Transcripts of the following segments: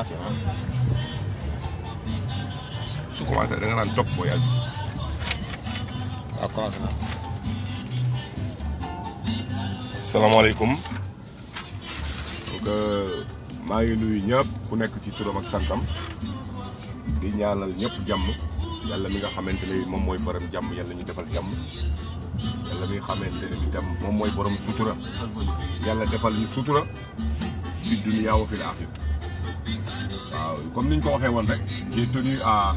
commencé ah. su commencé da nga naan topp boo yàgg. waaw commencé na. salaamaaleykum. donc maa ngi nuyu ñëpp ku nekk ci turam ak santam di ñaanal ñëpp jàmm yàlla mi nga xamante ne moom mooy borom jàmm yàlla ñu defal jàmm yàlla mi nga xamante ne itam moom mooy borom sutura yàlla defal ñu sutura fi dunya wa fil aaxira. waaw comme ni ñu ko waxee woon rek j'ai tenu à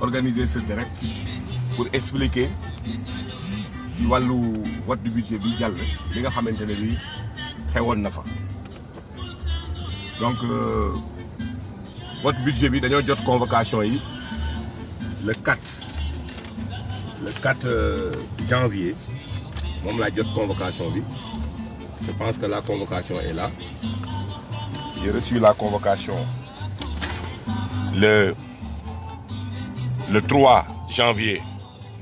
organiser ce direct pour expliquer ci wàllu vote du budget bi jàll li nga xamante ne bi xewoon na fa. donc vote budget bi dañoo jot convocation yi le 4 janvier moom laa jot convocation bi. Je pense que la convocation est là. J'ai reçu la convocation le 3 janvier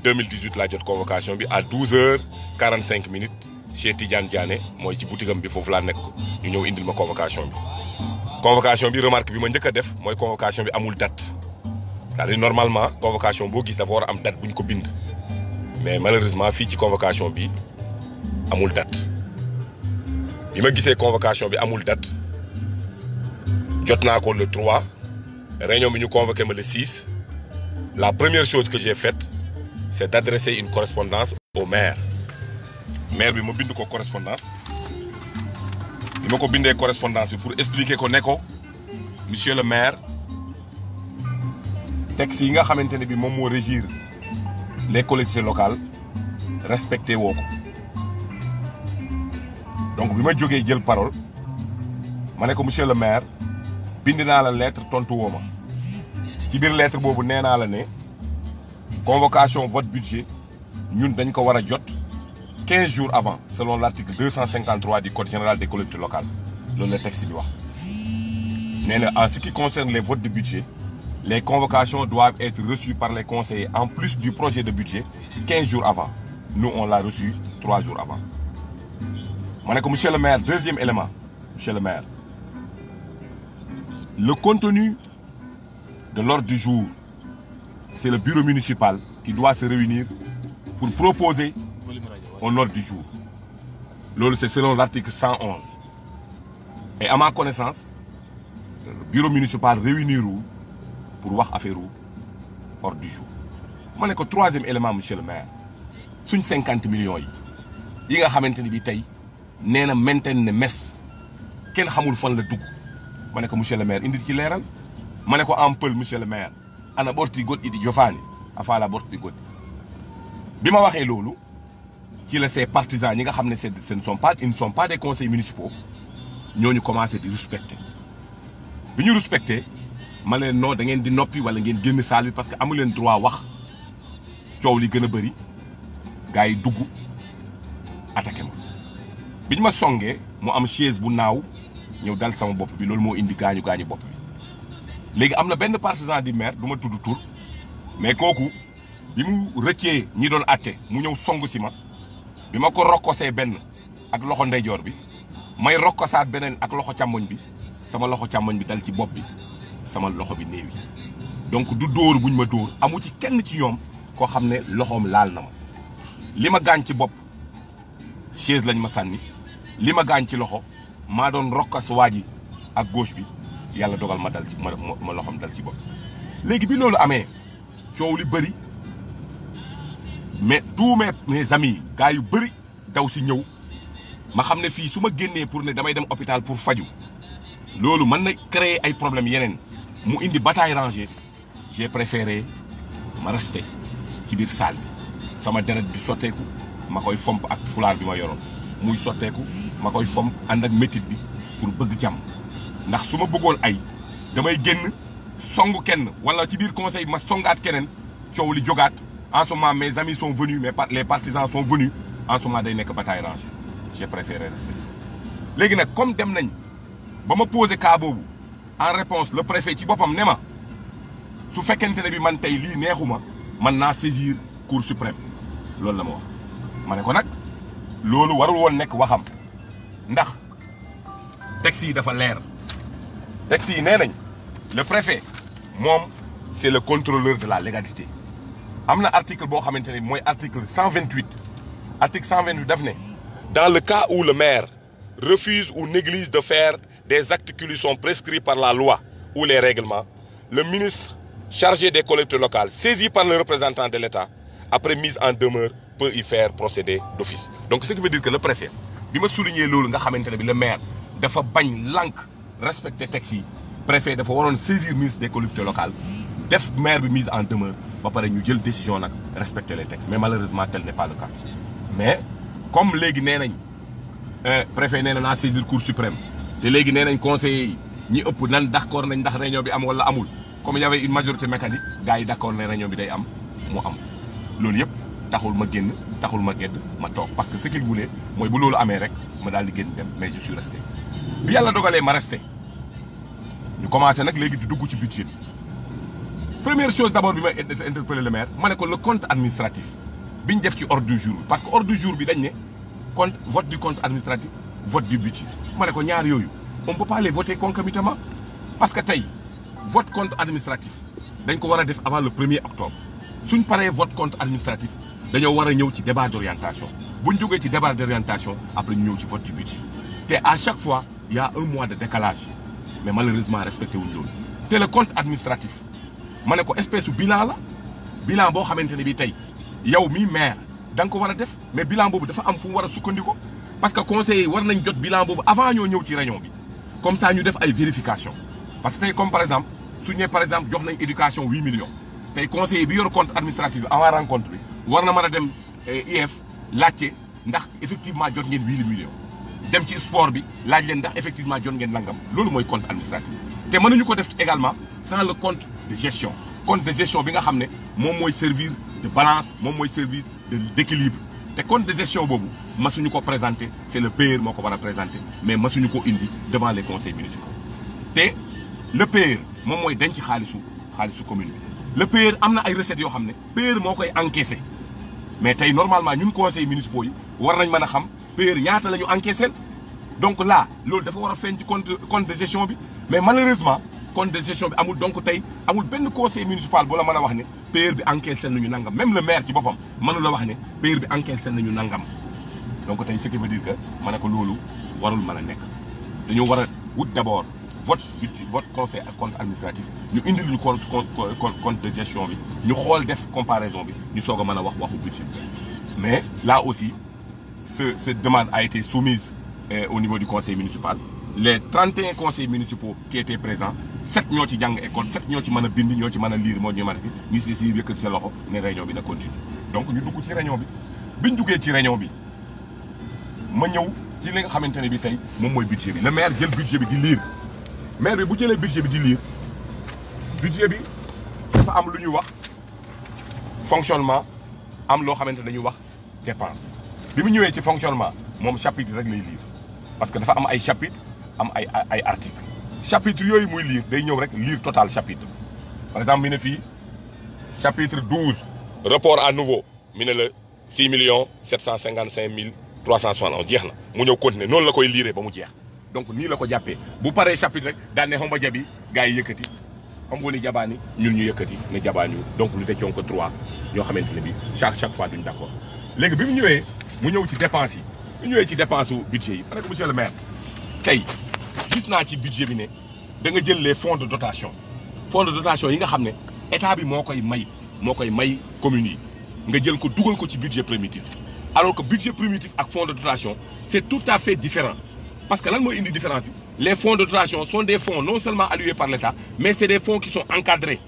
2018 laa jot convocation bi à 12h45 chez Tidiane Diané mooy ci boutique am bi foofu laa nekk ñu ñëw indil ma convocation bi. convocation bi remarque bi ma njëkk a def mooy convocation bi amul date c'est-à-dire normalement convocation boo gis dafa war a am date bu ñu ko bind mais malheureusement fii ci convocation bi amul date. bi ma gisee convocation bi amul date jot naa ko le 3 réunion bi ñu convoqué ma le 6 la première chose que j'ai faite c'est d'adresser une correspondance au maire bi ma bind ko correspondance bi ma ko bindee correspondance bi pour expliquer ko ne ko monsieur le maire texte yi nga xamante ne bi moom moo régir les collectivités locales respecté woo ko. donc bi ma jógee jël parole ma ne ko monsieur le maire bind naa la lettre tontu woo ma ci biir lettre boobu nee naa la ne convocation vote budget ñun dañ ko war a jot 15 jours avant selon l'article 253 du code général des collectivités locales loolu la texte bi wax. nee na en ce qui concerne les votes de budget les convocations doivent être reçues par les conseillers en plus du projet de budget 15 jours avant nous on l'a reçu 3 jours avant. ma ne ko monsieur le maire deuxième élément monsieur le maire le contenu de l'ordre du jour c'est le bureau municipal qui doit se réunir pour proposer un ordre du jour loolu c'est selon l'article 111 et à ma connaissance le bureau municipal réunirul pour wax affaire ordre du jour. ma ne ko troisième élément monsieur le maire suñ 50 millions yi nga xamante ni bi tey nee na mainten ne mes kenn xamul fan la dugg ma ne ko monsieur le maire indi ci leeral ma ne ko en pël monsieur le maire ana ɓorti goɗɗi ɗi jofaani a faala ɓorti goɗɗi bi ma waxee loolu ci la ces partisans ñi nga xam ne ce ne sont pas des conseils municipaux ñooñu commencé di respecter bi ñu respecter ma leen non da ngeen di noppi wala ngeen génn salle bi parce que amu leen droit wax coow li gën a bëri gars yi dugg attaqué ma biñ ma songee mu am chaise bu naaw ñëw dal sama bopp bi loolu moo indi gaañu bopp bi léegi am na benn partisan du maire du ma tudd tur mais kooku bi mu rëccee ñi doon atte mu ñëw song si ma bi ma ko rokkosee benn ak loxo ndeyjoor bi may rokkosaat beneen ak loxo càmmoñ bi sama loxo càmmoñ bi dal ci bopp bi sama loxo bi néewi donc du dóor buñ ma dóor amu ci kenn ci ñoom koo xam ne loxoom laal na ma li ma gaañ ci bopp chaise lañ ma sànni li ma gaañ ci loxo maa doon rokkas waa ji ak gauche bi yàlla dogal ma dal ci ma loxoom dal ci bopp. léegi bi loolu amee coow li bëri mais tous mes amis gars yu bëri daw si ñëw ma xam ne fii su ma génnee pour ne damay dem hôpital pour faju loolu mën na créer ay problèmes yeneen mu indi bataille rangée j'ai préféré ma rester ci biir salle bi sama deret di sotteeku ma koy fomp ak fulaar bi ma yoroon muy sotteeku ma koy fomp ànd ak métit bi pour bëgg jàmm ndax su ma bëggoon ay damay génn song kenn wala ci biir conseil ma songaat keneen coow li jógaat en ce moment mes amis sont venus les partisans sont venus en ce moment day nekk bataille rangée j'ai préféré rester. léegi nag comme dem nañ ba ma posé cas boobu en réponse le préfet ci boppam ne ma su fekkente ne bi man tey lii neexuma man naa saisir cour suprême loolu la ma wax. ma ne ko nag loolu warul woon nekk waxam ndax texte yi dafa leer texte yi nee nañ le préfet moom c'est le contrôleur de la légalité am na article boo xamante ne mooy article 128 article 128 daf ne dans le cas où le maire refuse ou néglige de faire des actes qui lui sont prescrits par la loi ou les règlements, le ministre chargé des collectivités locales, saisi par le représentant de l'État, après mise en demeure, peut y faire procéder d'office. Donc ce qui veut dire que le préfet, bi ma souligner loolu nga xamante ne bi le maire dafa bañ lànk respecter texte yi préfet dafa waroon saisir ministre des collectivités locales def maire bi mise en demeure ba pare ñu jël décision nag respecter les textes mais malheureusement tel n'est pas le cas mais comme léegi nee nañ préfet nee na naa saisir cour suprême te léegi nee nañ conseillers yi ñi ëpp nan d'accord nañ ndax réunion bi am wala amul comme y avait une majorité mécanique gars yi d'accord ne réunion bi day am mu am loolu yëpp taxul ma génn taxul ma gedd ma toog parce que ce qu'il voulait mooy bu loolu amee rek ma daal di génn dem mais je suis resté bi yàlla dogalee ma resté ñu commencé nag léegi di dugg ci budget bi première chose d'abord bi ma interpellé le maire ma ne ko le compte administratif bi ñu def ci ordre du jour parce que ordre du jour bi dañ ne compte vote du compte administratif vote du budget ma ne ko ñaar yooyu on peut pas les voter concomitamment parce que tey vote compte administratif dañ ko war a def avant le 1er octobre suñ paree vote compte administratif dañoo war a ñëw ci débat d'orientation buñ jógee ci débat d'orientation après ñu ñëw ci vote du budget te à chaque fois il y a un mois de décalage mais malheureusement respecté wuñ loolu te le compte administratif ma ne ko espèce bilan la bilan boo xamante ne bi tey yow mi maire da nga ko war a def mais bilan boobu dafa am fu mu war a sukkandiku parce que conseillers yi war nañ jot bilan boobu avant ñoo ñëw ci réunion bi comme ça ñu def ay vérification parce que tey comme par exemple suñu ne par exemple jox nañ éducation 8 millions tey conseiller bi yor compte administratif bi avant rencontre bi war na mën a dem IF laajte ndax effectivement jot ngeen 8 millions dem ci sport bi laaj leen ndax effectivement jot ngeen nangam loolu mooy compte administratif te mënuñu ko def également sans le compte de gestion compte de gestion bi nga xam ne moom mooy servir de balance moom mooy servir d'équilibre te compte de gestion boobu masuñu ko présenter c'est le payeur moo ko war a présenter mais masuñu ko indi devant les conseils municipaux te le payeur moom mooy denc xaalisu commune bi le payeur am na ay recettes yoo xam ne payeur moo koy encaisser mais tey normalement ñun conseils municipaux yi war nañ mën a xam payeur ñaata la ñu encaisser donc là loolu dafa war a feeñ ci compte de gestion bi mais malheureusement compte de gestion bi amul donc tey amul benn conseil municipal bu la mën a wax ne payeur bi encaissé nañu nangam même le maire ci boppam mënu la wax ne payeur bi encaissé nañu nangam donc tey ce qui veut dire que ma ne ko loolu warul mën a nekk dañoo war a wut d'abord vote conseil ak compte administratif ñu indil ñu compte de gestion bi ñu xool def comparaison bi ñu soog a mën a wax waxu budget bi mais là aussi cette demande a été soumise au niveau du conseil municipal les 31 conseils municipaux qui étaient présents 7 ñoo ci jàng école 7 ñoo ci mën a bind ñoo ci mën a lire moo ñu mën a fi ñu si yëkkati sa loxo ne réunion bi na continue donc ñu dugg ci réunion bi biñ duggee ci réunion bi ma ñëw ci li nga xamante ne bi tey moom mooy budget bi le maire jël budget bi di lire maire bi bu jëlee budget bi di lire budget bi dafa am lu ñuy wax fonctionnement am loo xamante ne dañuy wax dépense bi mu ñëwee ci fonctionnement moom chapitre rek lay lire parce que dafa am ay chapitre am ay article chapitre yooyu muy lire day ñëw rek lire total chapitre par exemple mi ne fii chapitre 12 report à nouveau mi ne la 6 755 371 jeex na mu ñëw continuer noonu la koy lire ba mu jeex donc nii la ko jàppee bu paree chapitre rek daan ne xomba jabi gars yi yëkkati xam nga ni jabaani ñun ñu yëkkati ne jabaani donc nous étions que 3 ñoo xamante ne bi chaque fois duñ d'accord léegi bi mu ñëwee mu ñëw ci dépense yi bu ñëwee ci dépense u budget yi ma ne ko monsieur le maire tey gis naa ci budget bi ne da nga jël les fonds de dotation yi nga xam ne état bi moo koy may communes yi nga jël ko dugal ko ci budget primitif alors que budget primitif ak fonds de dotation c'est tout à fait différent parce que lan mooy indi différence bi les fonds de dotation sont des fonds non seulement alloués par l'État mais c'est des fonds qui sont encadrés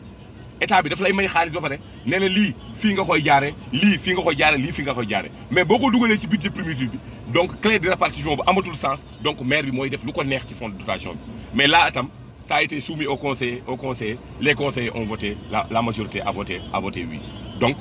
état bi daf lay may xaalis ba pare nee na lii fii nga koy jaare lii fii nga koy jaare lii fii nga koy jaare mais boo ko dugalee ci budget primitif bi donc clé de répartition bu amatul sens donc maire bi mooy def lu ko neex ci fonds de dotation bi mais là itam ça a été soumis au conseil les conseillers ont voté la majorité a voté oui donc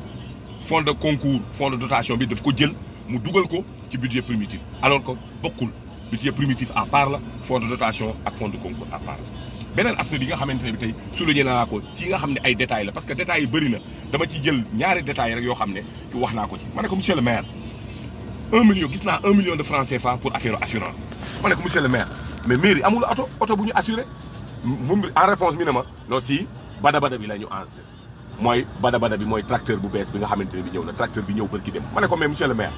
fonds de concours fonds de dotation bi daf ko jël mu dugal ko ci budget primitif alors que bokkul budget primitif à part la fonds de dotation ak fonds de concours à part la beneen aspect bi nga xamante ne bi tey souligné naa ko ci nga xam ne ay détails la parce que détails yi bëri na dama ciy jël ñaari détails rek yoo xam ne wax naa ko ci ma ne ko monsieur le maire 1 million gis naa 1 million de francs CFA pour affaire assurance ma ne ko monsieur le maire mais mairie amul oto bu ñu assuré en réponse mi ne ma non si bada bi la ñu enregistré mooy bada bi mooy tracteur bu bees bi nga xamante ne bi ñëw na tracteur bi ñëw bërki dem ma ne ko mais monsieur le maire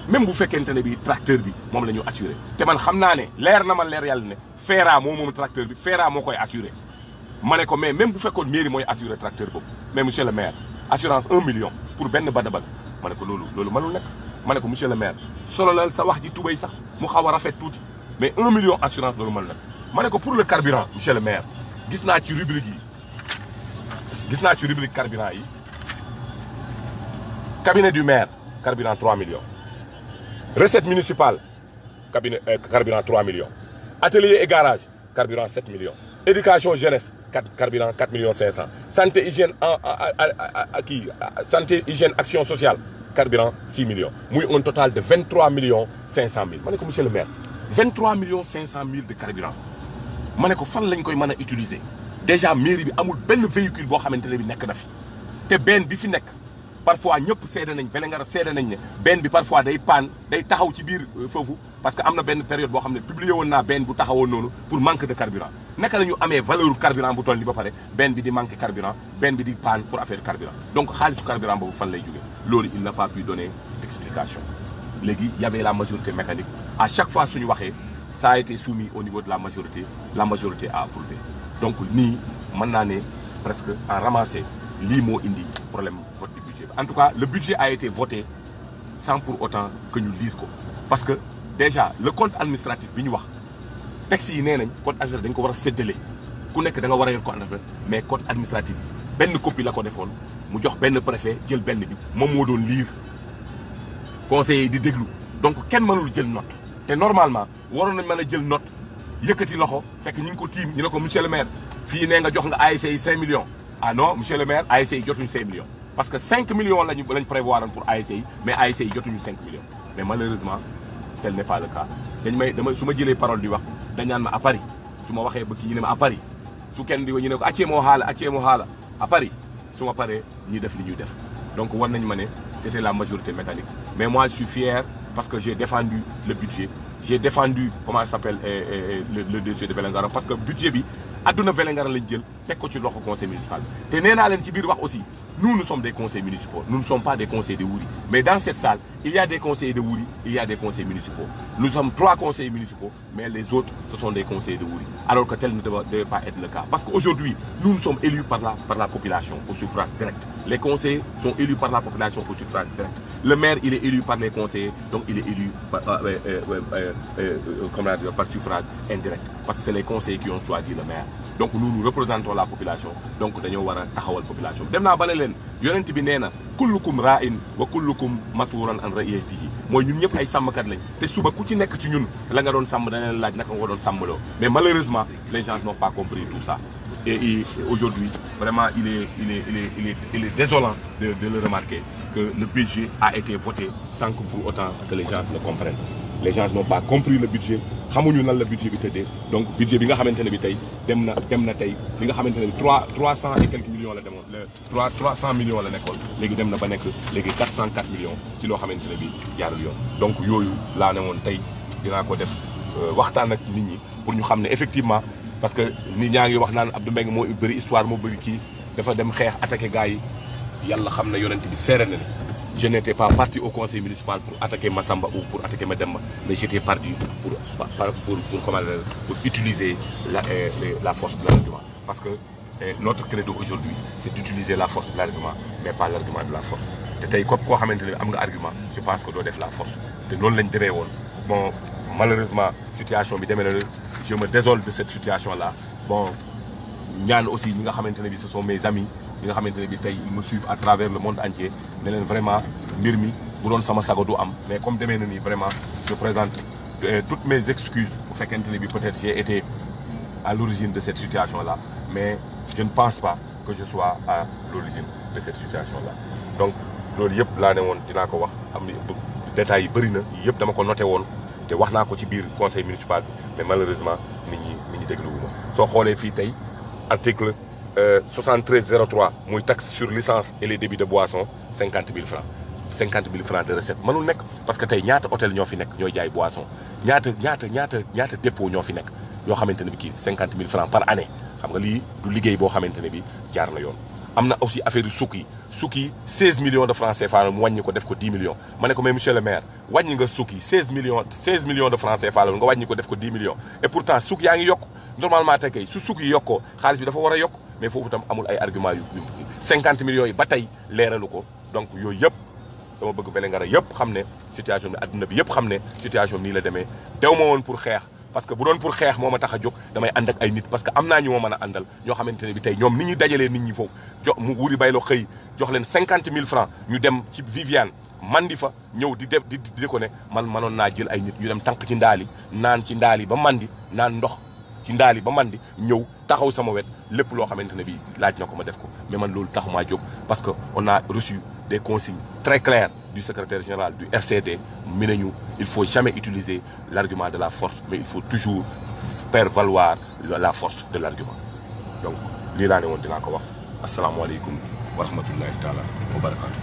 même bu fekkente ne bi tracteur bi moom la ñu assuré te man xam naa ne leer na ma leer yàlla ne Fera moom tracteur bi Fera moo koy assuré ma ne ko mais même bu fekkoon mairie mooy assuré tracteur boobu mais monsieur le maire assurance 1 million pour benn bada ma ne ko loolu mënul nekk ma ne ko monsieur le maire sololal sa wax ji tubéy sax mu xaw a rafet tuuti mais 1 million assurance loolu mënul nekk ma ne ko pour le carburant monsieur le maire gis naa ci rubrique carburant yi cabinet du maire carburant 3 millions recette municipale carburant 3 millions atelier et garage carburant 7 millions éducation jeunesse carburant 4 millions 500 santé hygiène santé hygiène action sociale carburant 6 millions muy un total de 23 millions 500 mille ma ne ko monsieur le maire 23 millions 500 mille de carburant ma ne ko fan lañ koy mën a utiliser déjà mairie bi amul benn véhicule boo xamante ne bi nekk na fi te benn bi fi nekk parfois ñëpp seede nañ Vélingara seede nañ ne benn bi parfois day paan day taxaw ci biir foofu parce que am na benn période boo xam ne publié woon naa benn bu taxawoon noonu pour manque de carburant naka la ñu amee valeur carburant bu toll ni ba pare benn bi di manqué carburant benn bi di paan pour affaire carburant donc xaalisu carburant boobu fan lay jógee loolu il n'a pas pu donner d'explication léegi y avait la majorité mécanique à chaque fois suñu waxee ça a été soumis au niveau de la majorité a approuvé donc nii mën naa ne presque en ramassé lii moo indi problème vote du budget en tout cas le budget a été voté sans pour autant que ñu lire ko parce que déjà le compte administratif bi ñu wax texte yi nee nañ compte administratif dañ ko war a séddale ku nekk da nga war a yor compte administratif mais compte administratif benn copie la ko defoon mu jox benn préfet jël benn bi moom moo doon lire conseillers yi di déglu donc kenn mënul jël note te normalement waroon nañ mën a jël note yëkkati loxo fekk ñu ngi ko tiim ñu ne ko monsieur le maire fii nee nga jox nga ASC yi 5 millions ah non monsieur le maire ASC yi jotuñu 5 millions parce que 5 millions lañ prévoir pour ASC yi mais ASC yi jotuñu 5 millions mais malheureusement tel n'est pas le cas su ma jëlee parole di wax dañ naan ma à Paris su ma waxee ba kii ñu ne ma à Paris su kenn di ñu ne ko accee moo xaala à Paris su ma paree ñu def li ñuy def donc war nañu ma ne c'était la majorité mécanique mais moi je suis fier parce que j'ai défendu le budget j'ai défendu comment ça s'appelle le dossier de Vélingara parce que budget bi adduna Vélingara lañ jël teg ko ci loxo conseil municipal te nee naa leen ci biir wax aussi nous sommes des conseils municipaux nous ne sommes pas des conseils de Wuri mais dans cette salle il y a des conseillers de Wuri il y a des conseils municipaux nous sommes 3 conseillers municipaux mais les autres ce sont des conseillers de Wuri alors que tel ne devait pas être le cas parce qu'aujourd'hui nous sommes élus par la population au suffrage direct les conseillers sont élus par la population au suffrage direct le maire il est élu par les conseillers donc il est élu par suffrage indirect parce que c'est les conseillers qui ont choisi le maire donc nous représentons la population donc dañoo war a taxawal population dem naa ba ne leen yonent bi nee na kullukum ra'in wa kullukum mas'ulun an ra'iyatihi mooy ñun ñëpp ay sàmmkat lañ te suba ku ci nekk ci ñun la nga doon sàmm dana leen laaj naka nga ko doon sàmmaloo mais malheureusement les gens n'ont pas compris tout ça et aujourd'hui vraiment il est désolant de le remarquer que le budget a été voté sans que pour autant que les gens le comprennent les gens n'ont pas compris le budget xamuñu nan la budget bi tëddee donc budget bi nga xamante ne bi tey dem na tey li nga xamante ne bi 300 et quelques millions la demoon 300 millions la nekkoon léegi dem na ba nekk léegi 404 millions ci loo xamante ne bi jaarul yoon donc yooyu laa ne woon tey dinaa ko def waxtaan ak nit ñi pour ñu xam ne effectivement parce que nit ñaa ngi wax naan Abdou Mbengue moo bëri histoire moo bëri kii dafa dem xeex attaqué gars yi yàlla xam ne yonent bi seere na ne je n'étais pas parti au conseil municipal pour attaquer Massamba ou pour attaquer Mademba mais j'étais parti pour utiliser la force de l'argument parce que notre credo aujourd'hui c'est d'utiliser la force de l'argument mais pas l'argument de la force te tey koo xamante ne am nga argument je pense que doo def la force te noonu lañ demee woon bon malheureusement situation bi demee na je me désole de cette situation là bon ñaan aussi ñi nga xamante ne bi ce sont mes amis ñi nga xamante ne bi tey ils me suivent à travers le monde entier ne leen vraiment mbir mi bu doon sama sago du am mais comme demee na nii vraiment je présente toutes mes excuses bu fekkente ne bi peut-être j'ai été à l'origine de cette situation là mais je ne pense pas que je sois à l'origine de cette situation là donc loolu yëpp laa ne woon dinaa ko wax am détails yi bëri na yëpp dama ko noté woon te wax naa ko ci biir conseil municipal bi mais malheureusement nit ñi dégluwuma soo xoolee fii tey article 7303 muy taxe sur licence et les débits de boisson 50 000 francs 50 000 francs de recette mënul nekk parce que tey ñaata hôtel ñoo fi nekk ñooy jaay boisson ñaata dépôt ñoo fi nekk yoo xamante ne bi kii 50 000 francs par année xam nga lii du liggéey boo xamante ne bi jaar na yoon. am na aussi affaire yu sukk yi 16 millions de francs CFA mu wàññi ko def ko 10 millions ma ne ko mais monsieur le maire wàññi nga sukk yi 16 millions de francs CFA nga wàññi ko def ko 10 millions et pourtant sukk yaa ngi yokk normalement tey kay su sukk yi yokkoo xaalis bi dafa war a yokk mais foofu itam amul ay argument yu 50 millions yi ba tey leeralu ko donc yooyu yëpp dama bëgg Vélingara yëpp xam ne situation bi adduna bi yëpp xam ne situation bi nii la demee dew ma woon pour xeex parce que bu doon pour xeex moo ma tax a jóg damay ànd ak ay nit parce que am naa ñu ma mën a àndal ñoo xamante ne bi tey ñoom ni ñuy dajalee nit ñi foofu mu wuri bayloo xëy jox leen 50 000 francs ñu dem ci Viviane mandi fa ñëw di def di ko ne man mënoon naa jël ay nit ñu dem tànk ci ndaali naan ci ndaali ba mandi naan ndox ci ndaali ba mandi ñëw taxaw sama wet lépp loo xamante ne bi laaj na ko ma def ko mais man loolu taxumaa jóg parce que on a reçu des consignes très claires du secrétaire général du RCD mi nañu il faut jamais utiliser l'argument de la force mais il faut toujours faire valoir la force de l'argument donc lii laa ne woon dinaa ko wax asalaamaaleykum wa rahmatullahi taala wa barakatu